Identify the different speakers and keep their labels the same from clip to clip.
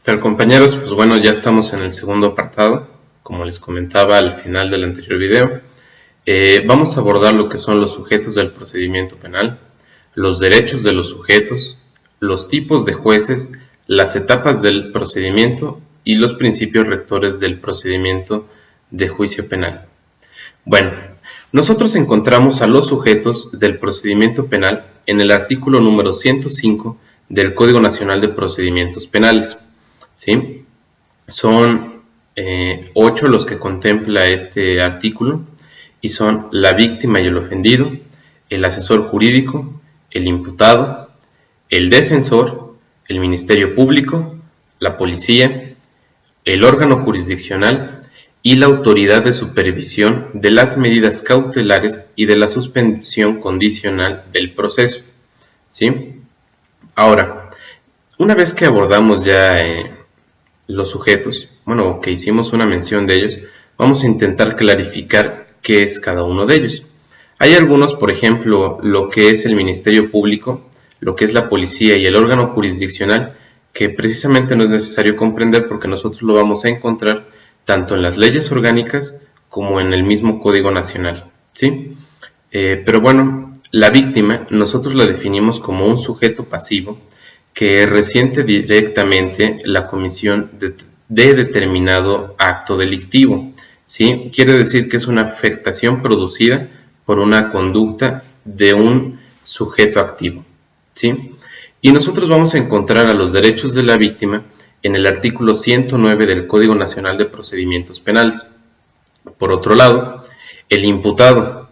Speaker 1: Tal compañeros, pues bueno, ya estamos en el segundo apartado, como les comentaba al final del anterior video. Vamos a abordar lo que son los sujetos del procedimiento penal, los derechos de los sujetos, los tipos de jueces, las etapas del procedimiento y los principios rectores del procedimiento de juicio penal. Bueno, nosotros encontramos a los sujetos del procedimiento penal en el artículo número 105 del Código Nacional de Procedimientos Penales. ¿Sí? Son 8 los que contempla este artículo y son la víctima y el ofendido, el asesor jurídico, el imputado, el defensor, el Ministerio Público, la policía, el órgano jurisdiccional y la autoridad de supervisión de las medidas cautelares y de la suspensión condicional del proceso. ¿Sí? Ahora, una vez que abordamos ya los sujetos, bueno, que hicimos una mención de ellos, vamos a intentar clarificar qué es cada uno de ellos. Hay algunos, por ejemplo, lo que es el Ministerio Público, lo que es la policía y el órgano jurisdiccional, que precisamente no es necesario comprender porque nosotros lo vamos a encontrar tanto en las leyes orgánicas como en el mismo Código Nacional, ¿sí? Pero bueno, la víctima nosotros la definimos como un sujeto pasivo que resiente directamente la comisión de determinado acto delictivo, ¿sí? Quiere decir que es una afectación producida por una conducta de un sujeto activo, ¿sí? Y nosotros vamos a encontrar a los derechos de la víctima en el artículo 109 del Código Nacional de Procedimientos Penales. Por otro lado, el imputado.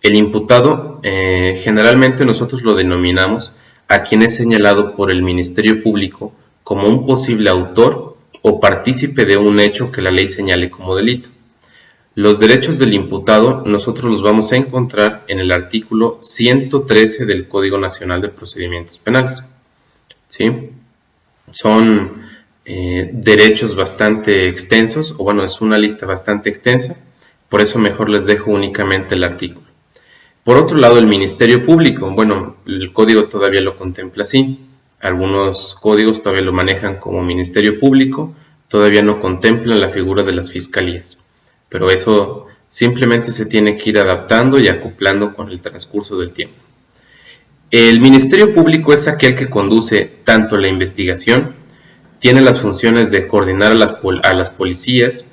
Speaker 1: El imputado generalmente nosotros lo denominamos a quien es señalado por el Ministerio Público como un posible autor o partícipe de un hecho que la ley señale como delito. Los derechos del imputado nosotros los vamos a encontrar en el artículo 113 del Código Nacional de Procedimientos Penales. ¿Sí? Son derechos bastante extensos, o bueno, es una lista bastante extensa, por eso mejor les dejo únicamente el artículo. Por otro lado, el Ministerio Público, bueno, el código todavía lo contempla así. Algunos códigos todavía lo manejan como Ministerio Público, todavía no contemplan la figura de las fiscalías. Pero eso simplemente se tiene que ir adaptando y acoplando con el transcurso del tiempo. El Ministerio Público es aquel que conduce tanto la investigación, tiene las funciones de coordinar a las policías,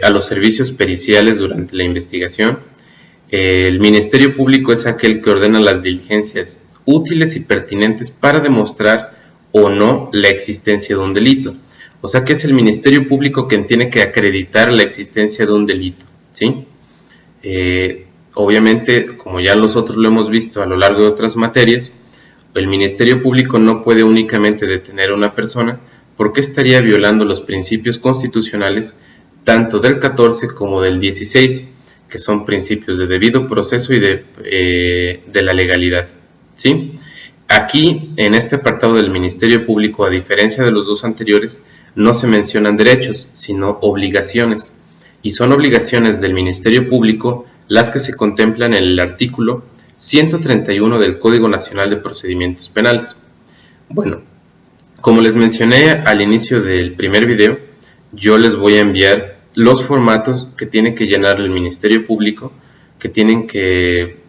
Speaker 1: a los servicios periciales durante la investigación. El Ministerio Público es aquel que ordena las diligencias útiles y pertinentes para demostrar o no la existencia de un delito. O sea que es el Ministerio Público quien tiene que acreditar la existencia de un delito, ¿sí? Obviamente, como ya nosotros lo hemos visto a lo largo de otras materias, el Ministerio Público no puede únicamente detener a una persona porque estaría violando los principios constitucionales tanto del 14 como del 16, que son principios de debido proceso y de la legalidad, ¿sí? Aquí, en este apartado del Ministerio Público, a diferencia de los dos anteriores, no se mencionan derechos, sino obligaciones, y son obligaciones del Ministerio Público las que se contemplan en el artículo 131 del Código Nacional de Procedimientos Penales. Bueno, como les mencioné al inicio del primer video, yo les voy a enviar los formatos que tiene que llenar el Ministerio Público, que tienen que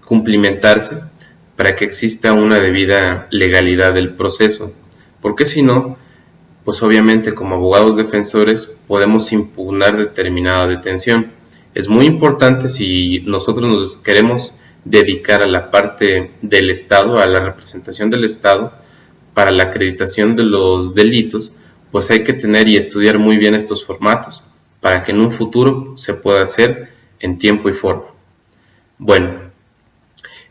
Speaker 1: cumplimentarse para que exista una debida legalidad del proceso, porque si no, pues obviamente como abogados defensores podemos impugnar determinada detención. Es muy importante si nosotros nos queremos dedicar a la parte del Estado, a la representación del Estado, para la acreditación de los delitos, pues hay que tener y estudiar muy bien estos formatos para que en un futuro se pueda hacer en tiempo y forma. Bueno,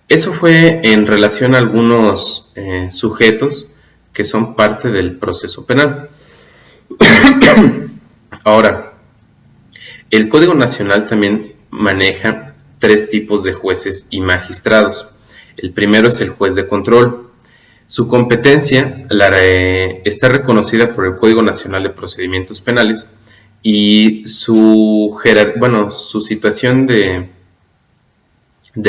Speaker 1: eso fue en relación a algunos sujetos que son parte del proceso penal. Ahora, el Código Nacional también maneja 3 tipos de jueces y magistrados. El primero es el juez de control. Su competencia está reconocida por el Código Nacional de Procedimientos Penales y su situación de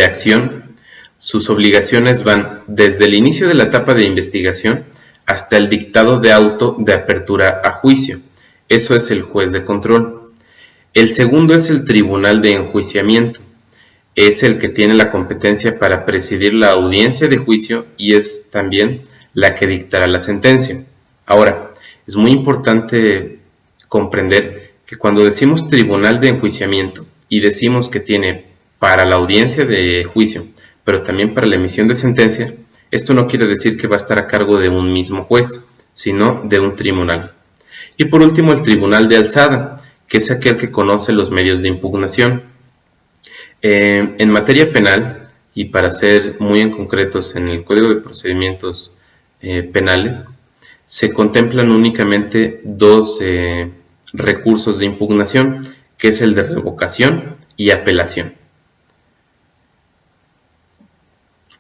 Speaker 1: acción, sus obligaciones van desde el inicio de la etapa de investigación hasta el dictado de auto de apertura a juicio. Eso es el juez de control. El segundo es el tribunal de enjuiciamiento. Es el que tiene la competencia para presidir la audiencia de juicio y es también la que dictará la sentencia. Ahora, es muy importante comprender que cuando decimos tribunal de enjuiciamiento y decimos que tiene para la audiencia de juicio, pero también para la emisión de sentencia, esto no quiere decir que va a estar a cargo de un mismo juez, sino de un tribunal. Y por último, el tribunal de alzada, que es aquel que conoce los medios de impugnación. En materia penal, y para ser muy en concretos en el Código de Procedimientos Penales, se contemplan únicamente dos recursos de impugnación, que es el de revocación y apelación.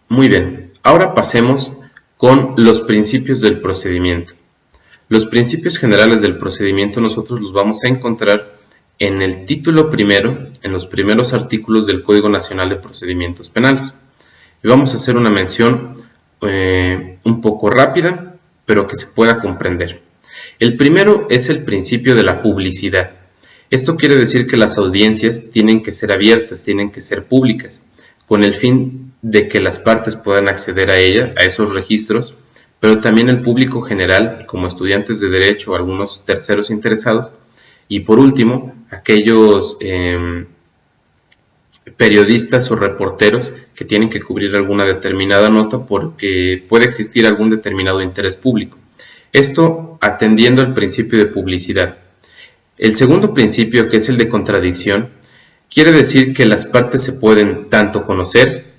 Speaker 1: Muy bien, ahora pasemos con los principios del procedimiento. Los principios generales del procedimiento nosotros los vamos a encontrar en el título primero, en los primeros artículos del Código Nacional de Procedimientos Penales. Y vamos a hacer una mención un poco rápida, pero que se pueda comprender. El primero es el principio de la publicidad. Esto quiere decir que las audiencias tienen que ser abiertas, tienen que ser públicas, con el fin de que las partes puedan acceder a ella, a esos registros, pero también el público general, como estudiantes de derecho o algunos terceros interesados, y por último, aquellos periodistas o reporteros que tienen que cubrir alguna determinada nota porque puede existir algún determinado interés público. Esto atendiendo al principio de publicidad. El segundo principio, que es el de contradicción, quiere decir que las partes se pueden tanto conocer,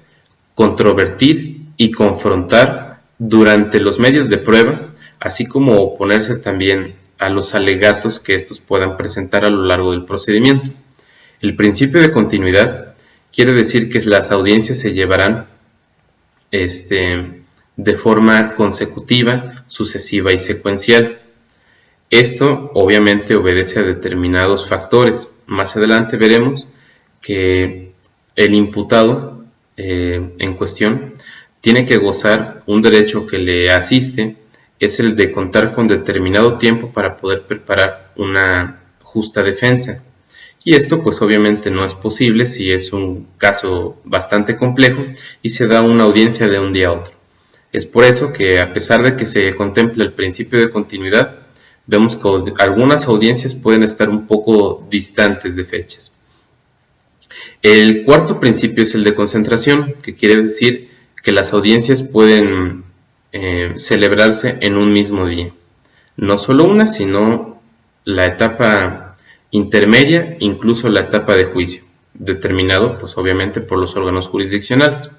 Speaker 1: controvertir y confrontar durante los medios de prueba, así como oponerse también a los alegatos que estos puedan presentar a lo largo del procedimiento. El principio de continuidad quiere decir que las audiencias se llevarán de forma consecutiva, sucesiva y secuencial. Esto obviamente obedece a determinados factores. Más adelante veremos que el imputado en cuestión tiene que gozar un derecho que le asiste, es el de contar con determinado tiempo para poder preparar una justa defensa. Y esto pues obviamente no es posible si es un caso bastante complejo y se da una audiencia de un día a otro. Es por eso que a pesar de que se contempla el principio de continuidad, vemos que algunas audiencias pueden estar un poco distantes de fechas. El cuarto principio es el de concentración, que quiere decir que las audiencias pueden celebrarse en un mismo día. No solo una, sino la etapa intermedia, incluso la etapa de juicio, determinado pues obviamente por los órganos jurisdiccionales.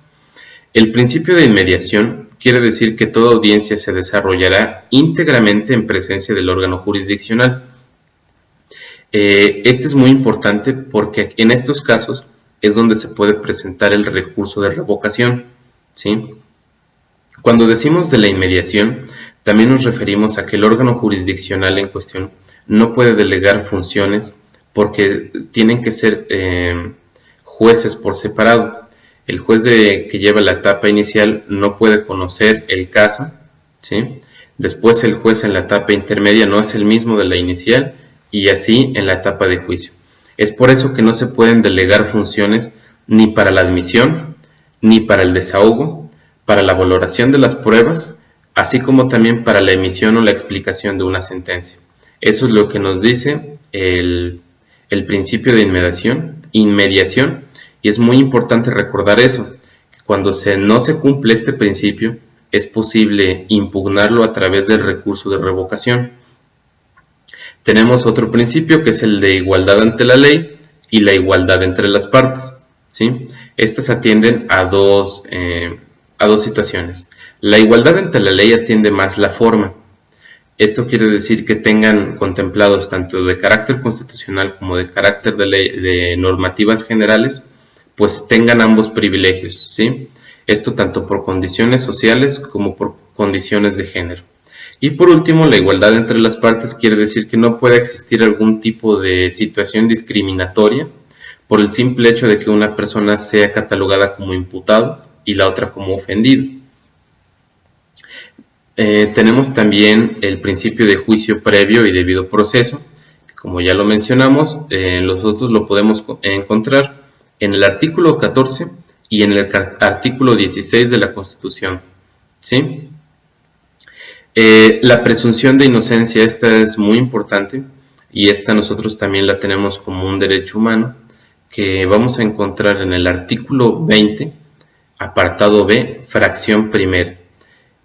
Speaker 1: El principio de inmediación quiere decir que toda audiencia se desarrollará íntegramente en presencia del órgano jurisdiccional. Este es muy importante porque en estos casos es donde se puede presentar el recurso de revocación, ¿sí? Cuando decimos de la inmediación, también nos referimos a que el órgano jurisdiccional en cuestión no puede delegar funciones porque tienen que ser jueces por separado. El juez que lleva la etapa inicial no puede conocer el caso, ¿sí? Después el juez en la etapa intermedia no es el mismo de la inicial y así en la etapa de juicio. Es por eso que no se pueden delegar funciones ni para la admisión, ni para el desahogo, para la valoración de las pruebas, así como también para la emisión o la explicación de una sentencia. Eso es lo que nos dice el principio de inmediación, y es muy importante recordar eso, que cuando no se cumple este principio, es posible impugnarlo a través del recurso de revocación. Tenemos otro principio que es el de igualdad ante la ley y la igualdad entre las partes, ¿sí? Estas atienden a dos situaciones. La igualdad ante la ley atiende más la forma. Esto quiere decir que tengan contemplados tanto de carácter constitucional como de carácter de normativas generales, pues tengan ambos privilegios, ¿sí? Esto tanto por condiciones sociales como por condiciones de género. Y por último, la igualdad entre las partes quiere decir que no puede existir algún tipo de situación discriminatoria por el simple hecho de que una persona sea catalogada como imputado y la otra como ofendido. Tenemos también el principio de juicio previo y debido proceso, que como ya lo mencionamos, nosotros lo podemos encontrar en el artículo 14 y en el artículo 16 de la Constitución, ¿sí? La presunción de inocencia, esta es muy importante, y esta nosotros también la tenemos como un derecho humano, que vamos a encontrar en el artículo 20, apartado B, fracción primera.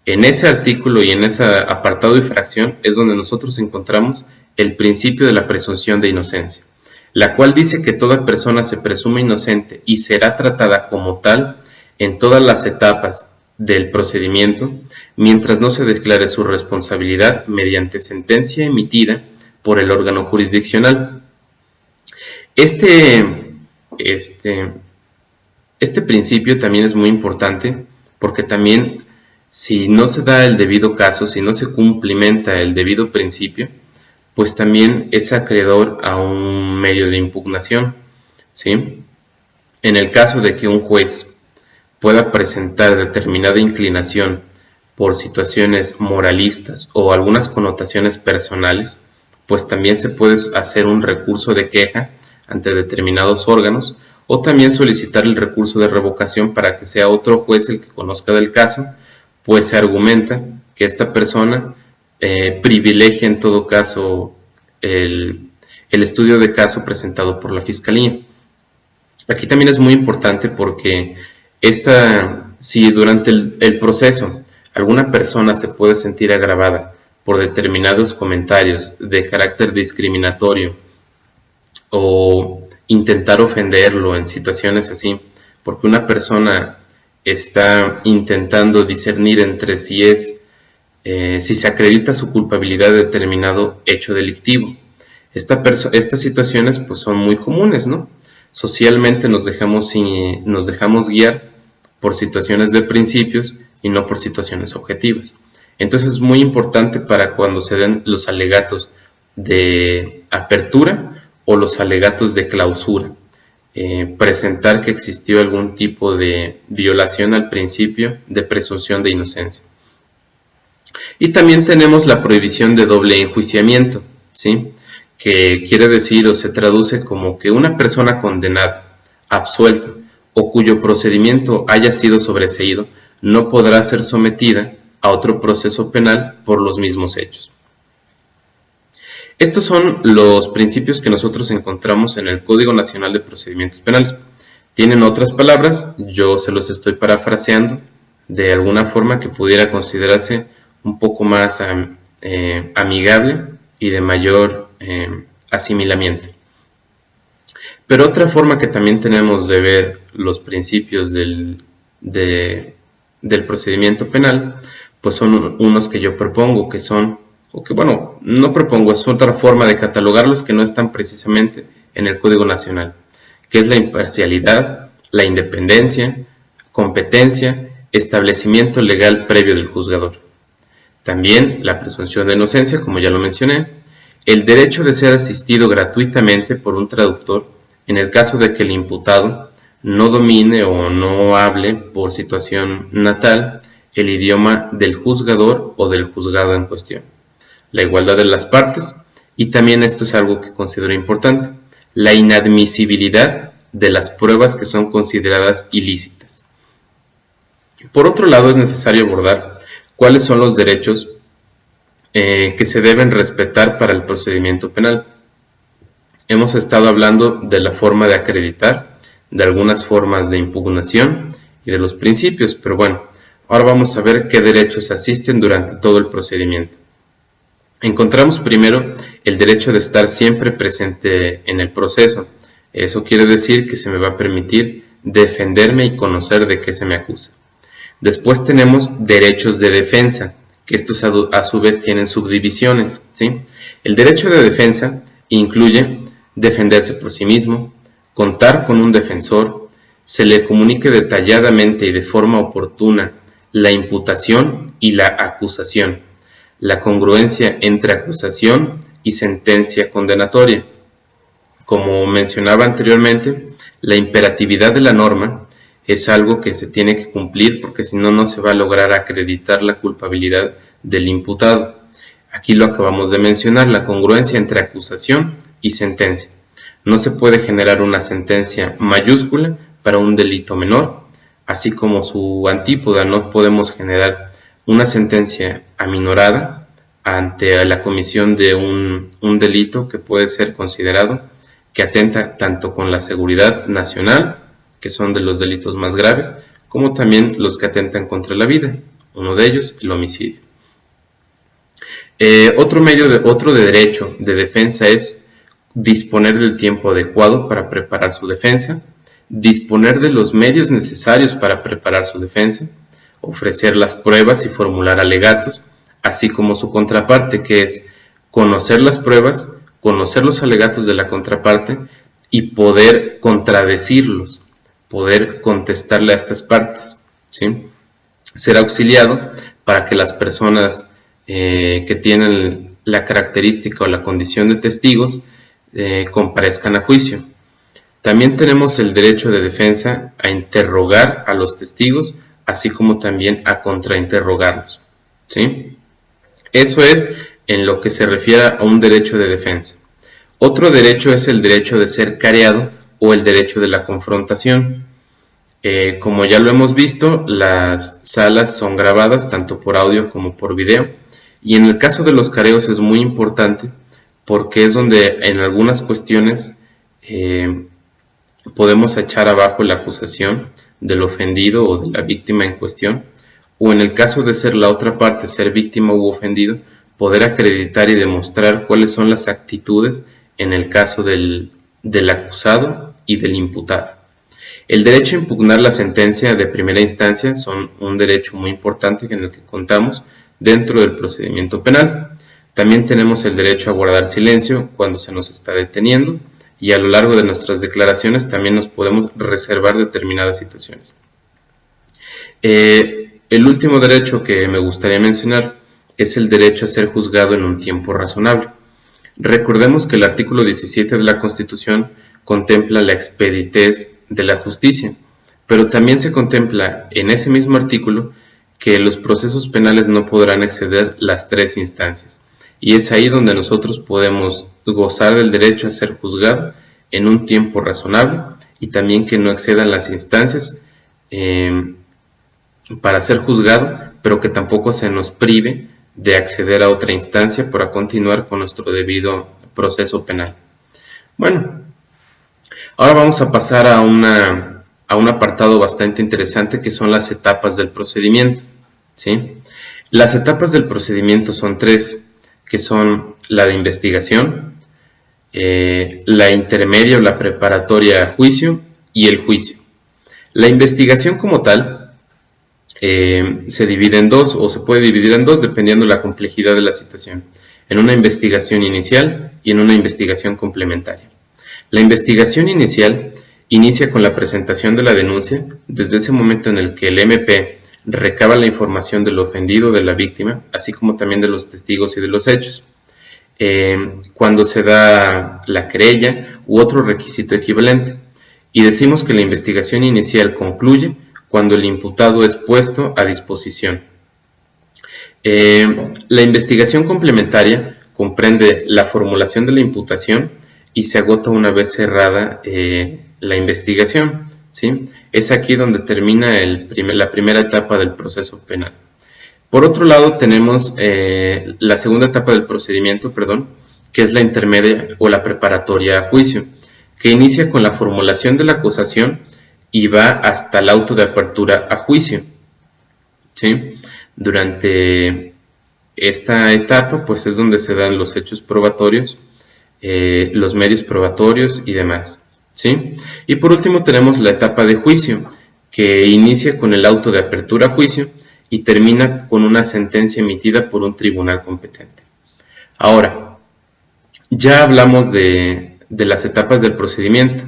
Speaker 1: En ese artículo y en ese apartado y fracción es donde nosotros encontramos el principio de la presunción de inocencia, la cual dice que toda persona se presume inocente y será tratada como tal en todas las etapas del procedimiento, mientras no se declare su responsabilidad mediante sentencia emitida por el órgano jurisdiccional. Este principio también es muy importante porque también, si no se da el debido caso, si no se cumplimenta el debido principio, pues también es acreedor a un medio de impugnación, ¿sí? En el caso de que un juez pueda presentar determinada inclinación por situaciones moralistas o algunas connotaciones personales, pues también se puede hacer un recurso de queja ante determinados órganos, o también solicitar el recurso de revocación para que sea otro juez el que conozca del caso, pues se argumenta que esta persona privilegia en todo caso el estudio de caso presentado por la Fiscalía. Aquí también es muy importante porque si durante el proceso alguna persona se puede sentir agravada por determinados comentarios de carácter discriminatorio o intentar ofenderlo en situaciones así, porque una persona está intentando discernir entre si se acredita su culpabilidad de determinado hecho delictivo. Estas situaciones pues son muy comunes, ¿no? Socialmente nos dejamos guiar por situaciones de principios y no por situaciones objetivas. Entonces es muy importante para cuando se den los alegatos de apertura o los alegatos de clausura, presentar que existió algún tipo de violación al principio de presunción de inocencia. Y también tenemos la prohibición de doble enjuiciamiento, ¿sí? Que quiere decir o se traduce como que una persona condenada, absuelta o cuyo procedimiento haya sido sobreseído no podrá ser sometida a otro proceso penal por los mismos hechos. Estos son los principios que nosotros encontramos en el Código Nacional de Procedimientos Penales. Tienen otras palabras, yo se los estoy parafraseando de alguna forma que pudiera considerarse un poco más amigable y de mayor asimilamiento. Pero otra forma que también tenemos de ver los principios del procedimiento penal, pues son unos que yo propongo, que son, o que bueno, no propongo, es otra forma de catalogarlos que no están precisamente en el Código Nacional, que es la imparcialidad, la independencia, competencia, establecimiento legal previo del juzgador. También la presunción de inocencia, como ya lo mencioné, el derecho de ser asistido gratuitamente por un traductor en el caso de que el imputado no domine o no hable por situación natal el idioma del juzgador o del juzgado en cuestión. La igualdad de las partes, y también esto es algo que considero importante, la inadmisibilidad de las pruebas que son consideradas ilícitas. Por otro lado, es necesario abordar cuáles son los derechos que se deben respetar para el procedimiento penal. Hemos estado hablando de la forma de acreditar, de algunas formas de impugnación y de los principios, pero bueno, ahora vamos a ver qué derechos asisten durante todo el procedimiento. Encontramos primero el derecho de estar siempre presente en el proceso. Eso quiere decir que se me va a permitir defenderme y conocer de qué se me acusa. Después tenemos derechos de defensa, que estos a su vez tienen subdivisiones, ¿sí? El derecho de defensa incluye defenderse por sí mismo, contar con un defensor, se le comunique detalladamente y de forma oportuna la imputación y la acusación, la congruencia entre acusación y sentencia condenatoria. Como mencionaba anteriormente, la imperatividad de la norma es algo que se tiene que cumplir porque si no, no se va a lograr acreditar la culpabilidad del imputado. Aquí lo acabamos de mencionar, la congruencia entre acusación y sentencia. No se puede generar una sentencia mayúscula para un delito menor, así como su antípoda, no podemos generar una sentencia aminorada ante la comisión de un delito que puede ser considerado que atenta tanto con la seguridad nacional, que son de los delitos más graves, como también los que atentan contra la vida, uno de ellos el homicidio. Otro derecho de defensa es disponer del tiempo adecuado para preparar su defensa, disponer de los medios necesarios para preparar su defensa, ofrecer las pruebas y formular alegatos, así como su contraparte, que es conocer las pruebas, conocer los alegatos de la contraparte y poder contradecirlos, poder contestarle a estas partes, ¿sí? Ser auxiliado para que las personas que tienen la característica o la condición de testigos comparezcan a juicio. También tenemos el derecho de defensa a interrogar a los testigos, así como también a contrainterrogarlos, ¿sí? Eso es en lo que se refiere a un derecho de defensa. Otro derecho es el derecho de ser careado o el derecho de la confrontación. Como ya lo hemos visto, las salas son grabadas tanto por audio como por video, y en el caso de los careos es muy importante porque es donde en algunas cuestiones podemos echar abajo la acusación del ofendido o de la víctima en cuestión, o en el caso de ser la otra parte, ser víctima u ofendido, poder acreditar y demostrar cuáles son las actitudes en el caso del acusado y del imputado. El derecho a impugnar la sentencia de primera instancia son un derecho muy importante en el que contamos dentro del procedimiento penal. También tenemos el derecho a guardar silencio cuando se nos está deteniendo, y a lo largo de nuestras declaraciones también nos podemos reservar determinadas situaciones. El último derecho que me gustaría mencionar es el derecho a ser juzgado en un tiempo razonable. Recordemos que el artículo 17 de la Constitución contempla la expeditez de la justicia, pero también se contempla en ese mismo artículo que los procesos penales no podrán exceder las 3 instancias, y es ahí donde nosotros podemos gozar del derecho a ser juzgado en un tiempo razonable y también que no excedan las instancias para ser juzgado, pero que tampoco se nos prive de acceder a otra instancia para continuar con nuestro debido proceso penal. Bueno, ahora vamos a pasar a un apartado bastante interesante que son las etapas del procedimiento, ¿sí? Las etapas del procedimiento son 3, que son la de investigación, la intermedia o la preparatoria a juicio y el juicio. La investigación como tal se divide en 2 o se puede dividir en 2 dependiendo de la complejidad de la situación, en una investigación inicial y en una investigación complementaria. La investigación inicial inicia con la presentación de la denuncia, desde ese momento en el que el MP recaba la información del ofendido, de la víctima, así como también de los testigos y de los hechos. Cuando se da la querella u otro requisito equivalente. Y decimos que la investigación inicial concluye cuando el imputado es puesto a disposición. La investigación complementaria comprende la formulación de la imputación y se agota una vez cerrada la investigación, ¿sí? Es aquí donde termina la primera etapa del proceso penal. Por otro lado tenemos la segunda etapa del procedimiento, que es la intermedia o la preparatoria a juicio, que inicia con la formulación de la acusación y va hasta el auto de apertura a juicio, ¿sí? Durante esta etapa pues es donde se dan los hechos probatorios, los medios probatorios y demás, ¿sí? Y por último tenemos la etapa de juicio, que inicia con el auto de apertura a juicio y termina con una sentencia emitida por un tribunal competente. Ahora, ya hablamos de las etapas del procedimiento.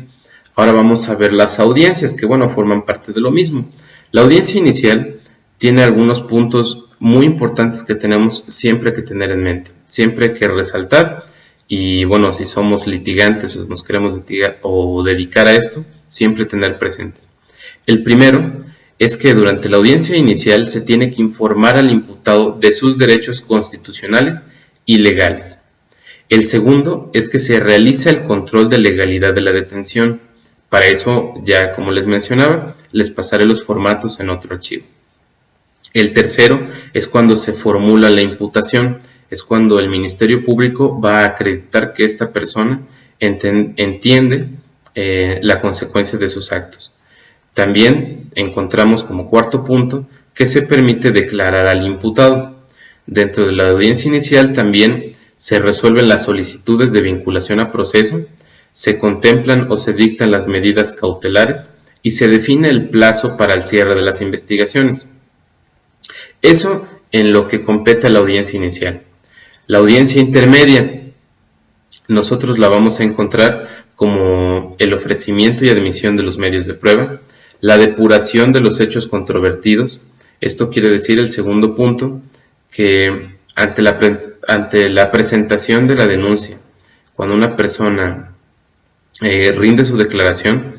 Speaker 1: Ahora vamos a ver las audiencias, que forman parte de lo mismo. La audiencia inicial tiene algunos puntos muy importantes que tenemos siempre que tener en mente, siempre que resaltar, y si somos litigantes o nos queremos dedicar a esto, siempre tener presentes. El primero es que durante la audiencia inicial se tiene que informar al imputado de sus derechos constitucionales y legales. El segundo es que se realiza el control de legalidad de la detención. Para eso, ya como les mencionaba, les pasaré los formatos en otro archivo. El tercero es cuando se formula la imputación, es cuando el Ministerio Público va a acreditar que esta persona entiende la consecuencia de sus actos. También encontramos como cuarto punto que se permite declarar al imputado. Dentro de la audiencia inicial también se resuelven las solicitudes de vinculación a proceso, se contemplan o se dictan las medidas cautelares y se define el plazo para el cierre de las investigaciones. Eso en lo que compete a la audiencia inicial. La audiencia intermedia, nosotros la vamos a encontrar como el ofrecimiento y admisión de los medios de prueba, la depuración de los hechos controvertidos. Esto quiere decir, el segundo punto, que ante la presentación de la denuncia, cuando una persona rinde su declaración,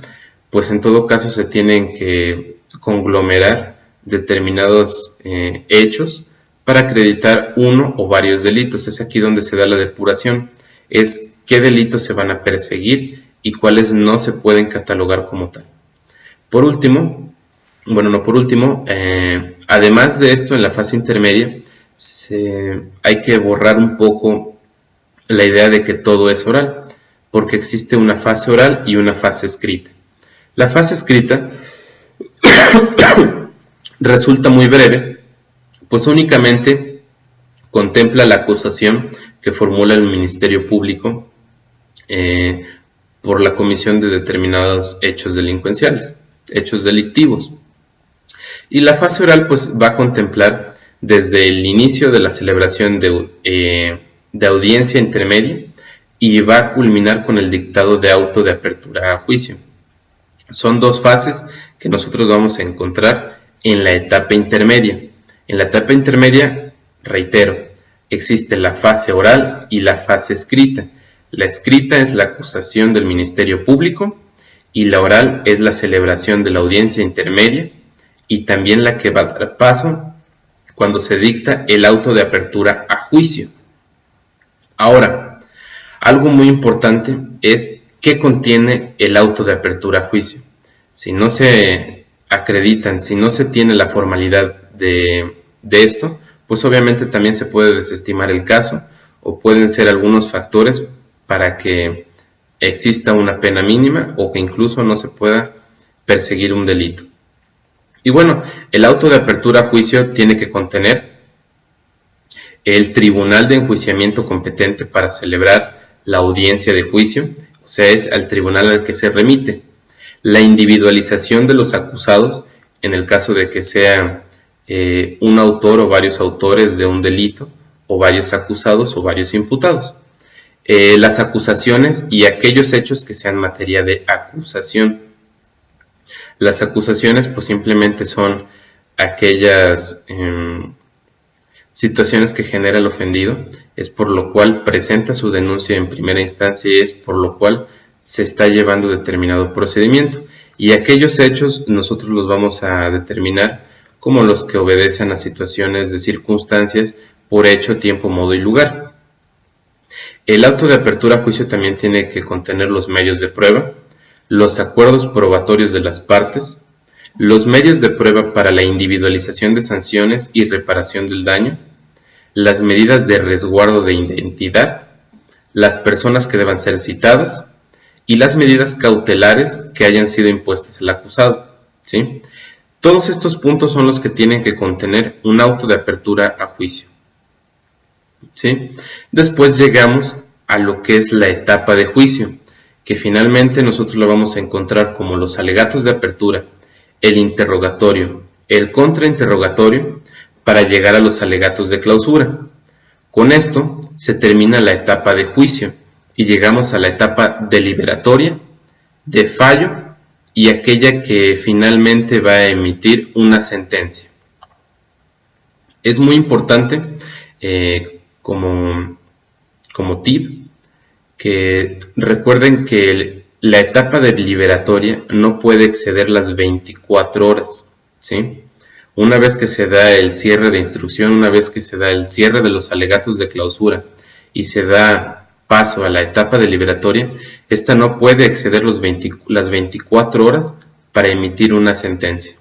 Speaker 1: pues en todo caso se tienen que conglomerar determinados hechos para acreditar uno o varios delitos. Es aquí donde se da la depuración, es qué delitos se van a perseguir y cuáles no se pueden catalogar como tal. Por último, además de esto, en la fase intermedia hay que borrar un poco la idea de que todo es oral, porque existe una fase oral y una fase escrita. La fase escrita resulta muy breve, pues únicamente contempla la acusación que formula el Ministerio Público por la comisión de determinados hechos delincuenciales, hechos delictivos. Y la fase oral pues va a contemplar desde el inicio de la celebración de audiencia intermedia y va a culminar con el dictado de auto de apertura a juicio. Son dos fases que nosotros vamos a encontrar en la etapa intermedia. En la etapa intermedia, reitero, existe la fase oral y la fase escrita. La escrita es la acusación del Ministerio Público y la oral es la celebración de la audiencia intermedia y también la que va a dar paso cuando se dicta el auto de apertura a juicio. Ahora, algo muy importante es qué contiene el auto de apertura a juicio. Si no se acreditan, si no se tiene la formalidad de esto, pues obviamente también se puede desestimar el caso o pueden ser algunos factores para que exista una pena mínima o que incluso no se pueda perseguir un delito. Y bueno, el auto de apertura a juicio tiene que contener el tribunal de enjuiciamiento competente para celebrar la audiencia de juicio, o sea, es al tribunal al que se remite, la individualización de los acusados, en el caso de que sea un autor o varios autores de un delito, o varios acusados o varios imputados, las acusaciones y aquellos hechos que sean materia de acusación. Las acusaciones pues simplemente son aquellas situaciones que genera el ofendido, es por lo cual presenta su denuncia en primera instancia y es por lo cual se está llevando determinado procedimiento. Y aquellos hechos nosotros los vamos a determinar como los que obedecen a situaciones de circunstancias por hecho, tiempo, modo y lugar. El auto de apertura a juicio también tiene que contener los medios de prueba, los acuerdos probatorios de las partes, los medios de prueba para la individualización de sanciones y reparación del daño, las medidas de resguardo de identidad, las personas que deban ser citadas y las medidas cautelares que hayan sido impuestas al acusado, ¿sí? Todos estos puntos son los que tienen que contener un auto de apertura a juicio, ¿sí? Después llegamos a lo que es la etapa de juicio, que finalmente nosotros lo vamos a encontrar como los alegatos de apertura, el interrogatorio, el contrainterrogatorio, para llegar a los alegatos de clausura. Con esto se termina la etapa de juicio y llegamos a la etapa deliberatoria, de fallo y aquella que finalmente va a emitir una sentencia. Es muy importante como tip que recuerden que la etapa deliberatoria no puede exceder las 24 horas, ¿sí? Una vez que se da el cierre de instrucción, una vez que se da el cierre de los alegatos de clausura y se da paso a la etapa deliberatoria, esta no puede exceder las 24 horas para emitir una sentencia.